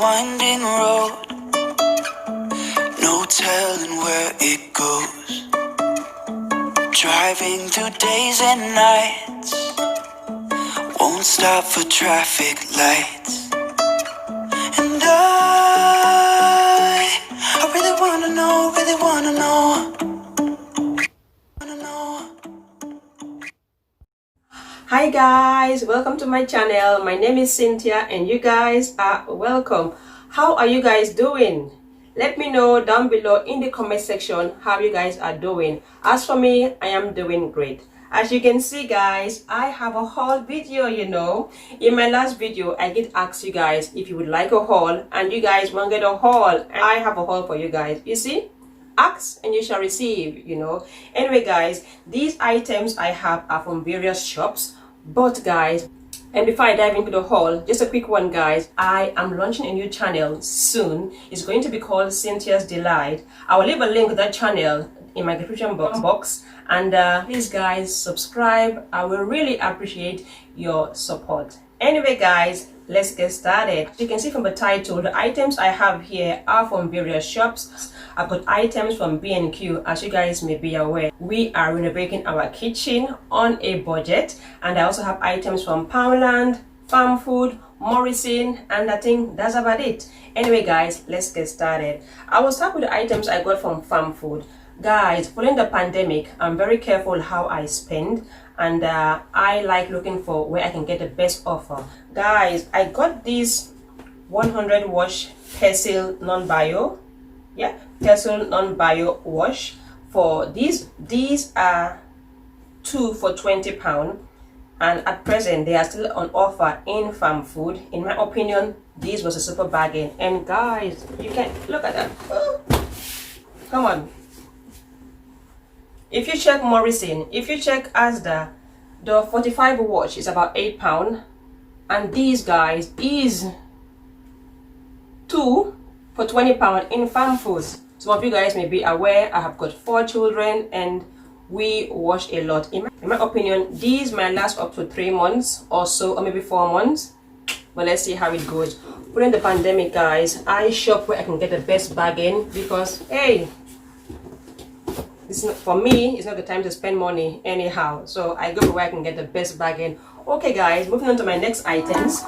winding road, no telling where it goes. Driving through days and nights, won't stop for traffic lights. And I really wanna know, Hi guys, welcome to my channel. My name is Cynthia and you guys are welcome. How are you guys doing? Let me know down below in the comment section how you guys are doing. As for me, I am doing great. As you can see guys, I have a haul video. In my last video I did ask you guys if you would like a haul, and you guys want to get a haul. I have a haul for you guys. You see, ask and you shall receive. Anyway guys, these items I have are from various shops, but guys, and before I dive into the haul, just a quick one guys, I am launching a new channel soon. It's going to be called Cynthia's Delight. I will leave a link to that channel in my description box, and please guys subscribe. I will really appreciate your support. Anyway guys, let's get started. As you can see from the title, the items I have here are from various shops. I've got items from B&Q. As you guys may be aware, we are renovating our kitchen on a budget, and I also have items from Poundland, Farmfood, Morrisons, and I think that's about it. Anyway guys, let's get started. I will start with the items I got from Farmfood. Guys, following the pandemic, I'm very careful how I spend, and I like looking for where I can get the best offer. Guys, I got this 100 wash Persil non-bio, Persil non-bio wash for these are 2 for £20, and at present they are still on offer in Farmfood. In my opinion, this was a super bargain. And guys, you can look at that. Come on. If you check Morrisons, if you check Asda, the 45 wash is about £8, and these guys is 2 for £20 in Farmfood. Some of you guys may be aware I have got 4 children and we wash a lot. In my opinion, these might last up to 3 months or so, or maybe 4 months, but let's see how it goes. During the pandemic guys, I shop where I can get the best bargain, because hey, for me, it's not the time to spend money anyhow. So I go where I can get the best bargain. Okay guys, moving on to my next items.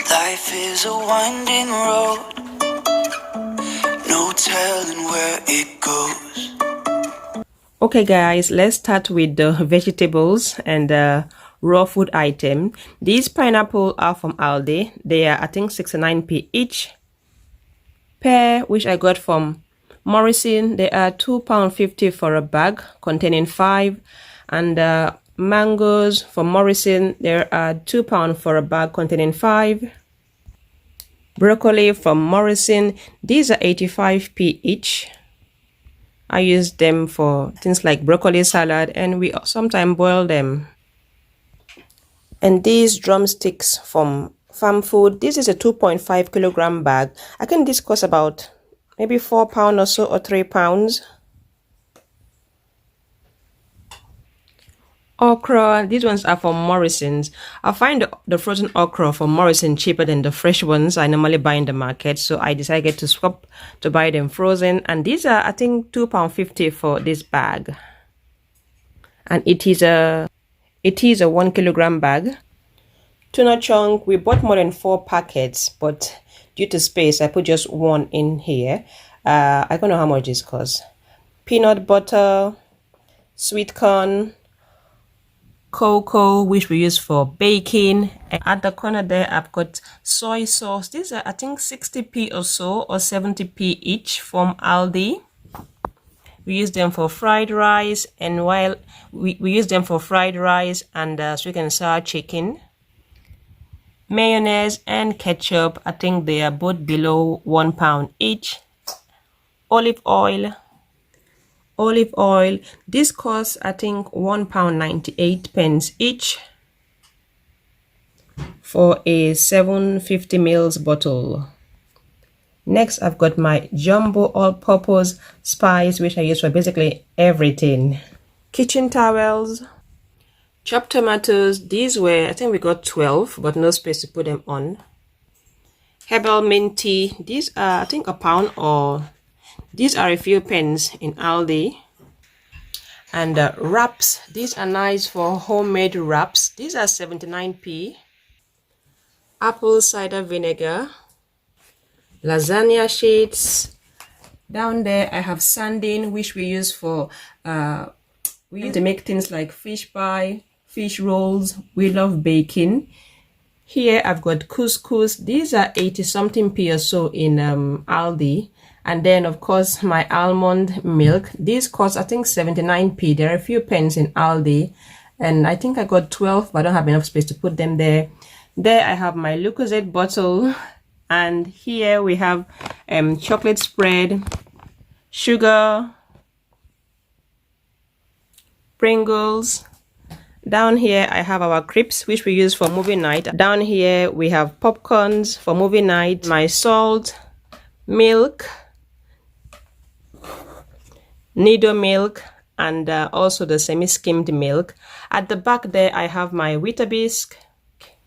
Life is a winding road, no telling where it goes. Okay guys, let's start with the vegetables and raw food item. These pineapple are from Aldi. They are I think 69p each. Pear, which I got from Morrisons, they are £2.50 for a bag containing 5. And mangoes from Morrisons, there are £2 for a bag containing 5. Broccoli from Morrisons, these are 85p each. I use them for things like broccoli salad, and we sometimes boil them. And these drumsticks from Farmfood, this is a 2.5 kilogram bag. I think this costs about maybe £4 or so, or £3. Okra, these ones are from Morrisons. I find the frozen okra from Morrisons cheaper than the fresh ones I normally buy in the market, so I decided to swap to buy them frozen. And these are I think £2.50 for this bag, and it is a 1 kilogram bag. Tuna chunk, we bought more than 4 packets, but due to space I put just 1 in here. I don't know how much this costs. Peanut butter, sweet corn, cocoa, which we use for baking. And at the corner there I've got soy sauce. These are I think 60p or so, or 70p each, from Aldi. We use them for fried rice, and while we use them for fried rice and sweet and sour chicken. Mayonnaise and ketchup, I think they are both below £1 each. Olive oil, this costs I think £1.98 each for a 750 ml bottle. Next, I've got my jumbo all-purpose spice, which I use for basically everything. Kitchen towels, Chopped tomatoes, these were, I think we got 12, but no space to put them on. Herbal mint tea, these are I think a pound, or these are a few pence in Aldi. And wraps, these are nice for homemade wraps. These are 79p. Apple cider vinegar, lasagna sheets. Down there I have sanding, which we use for we use to make things like fish pie, fish rolls. We love baking. Here I've got couscous. These are 80 something p or so in Aldi. And then of course my almond milk. These cost I think 79p. There are a few pence in Aldi, and I think I got 12, but I don't have enough space to put them there. There I have my Lucozade bottle, and here we have chocolate spread, sugar, Pringles. Down here I have our crisps, which we use for movie night. Down here we have popcorns for movie night, my salt, milk, nido milk, and also the semi-skimmed milk. At the back there I have my Weetabix.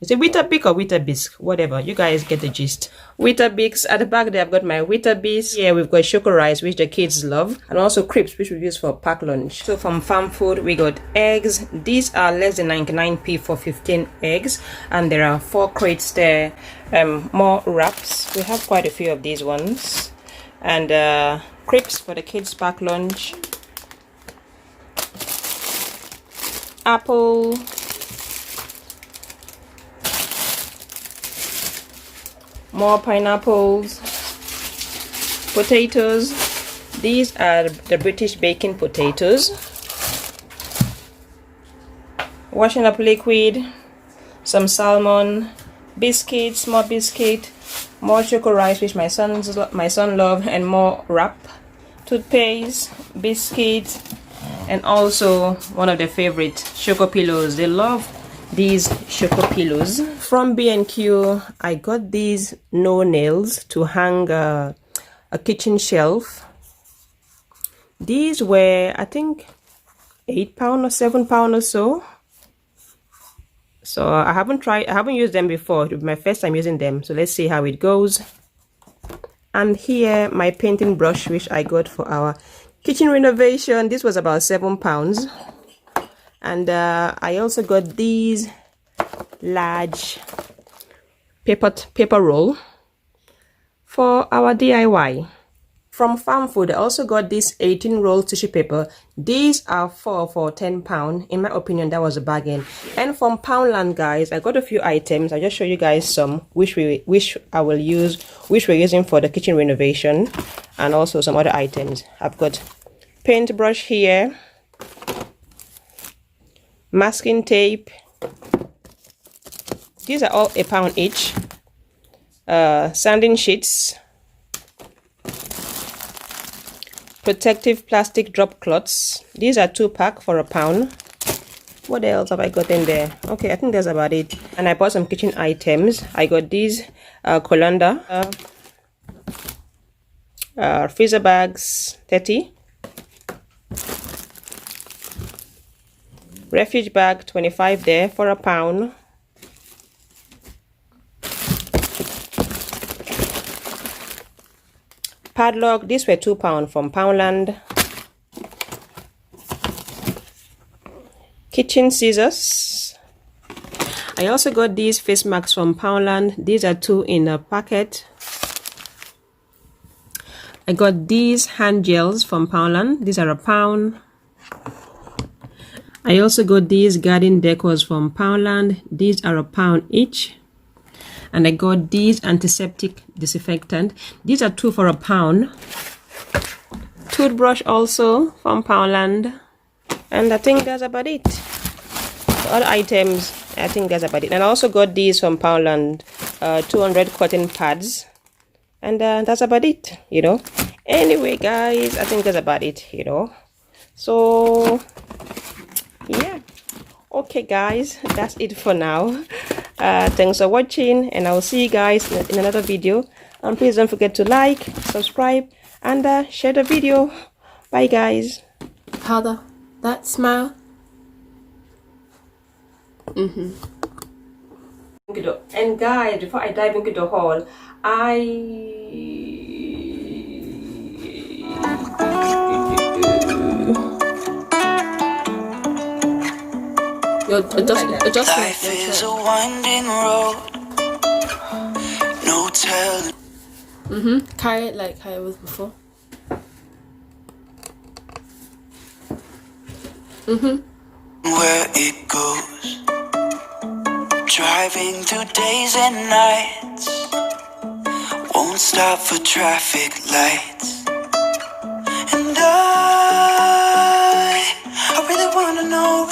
Is it Weetabix or Weetabix? Whatever, you guys get the gist. Weetabix. At the back there I've got my Weetabix. Here we've got choco rice, which the kids love, and also crisps, which we use for pack lunch. So from Farmfood we got eggs. These are less than 99p for 15 eggs, and there are 4 crates there. More wraps. We have quite a few of these ones, and crisps for the kids pack lunch. Apple, more pineapples, potatoes. These are the British baking potatoes. Washing up liquid, some salmon, biscuits, more biscuit, more choco rice, which my son love, and more wrap, toothpaste, biscuits, and also one of their favorite choco pillows. They love these choco pillows. From B&Q I got these no nails to hang a kitchen shelf. These were I think £8 or £7 or so. So I haven't used them before. It'll be my first time using them, so let's see how it goes. And here my painting brush, which I got for our kitchen renovation. This was about £7. And I also got these large paper roll for our DIY. From Farmfood I also got this 18 roll tissue paper. These are 4 for £10. In my opinion, that was a bargain. And from Poundland, guys, I got a few items. I'll just show you guys some which we're using for the kitchen renovation, and also some other items. I've got paintbrush here, masking tape. These are all £1 each. Sanding sheets, protective plastic drop cloths. These are 2-pack for £1. What else have I got in there? Okay, I think that's about it. And I bought some kitchen items. I got these colander, freezer bags, 30. Refuge bag, 25 there for £1. Padlock, these were £2 from Poundland. Kitchen scissors. I also got these face masks from Poundland. These are 2 in a packet. I got these hand gels from Poundland. These are £1. I also got these garden decors from Poundland. These are £1 each. And I got these Antiseptic Disinfectant. These are 2 for £1. Toothbrush also from Poundland. And I think that's about it. The other items, I think that's about it. And I also got these from Poundland, 200 cotton pads. And that's about it, you know. Anyway, guys, I think that's about it, you know. So, yeah. Okay, guys, that's it for now. Thanks for watching, and I will see you guys in another video. And please don't forget to like, subscribe, and share the video. Bye, guys. How that smile? And guys, before I dive into the haul, Life is a winding road. No telling. Carry it like how it was before. Where it goes. Driving through days and nights. Won't stop for traffic lights. And I really wanna know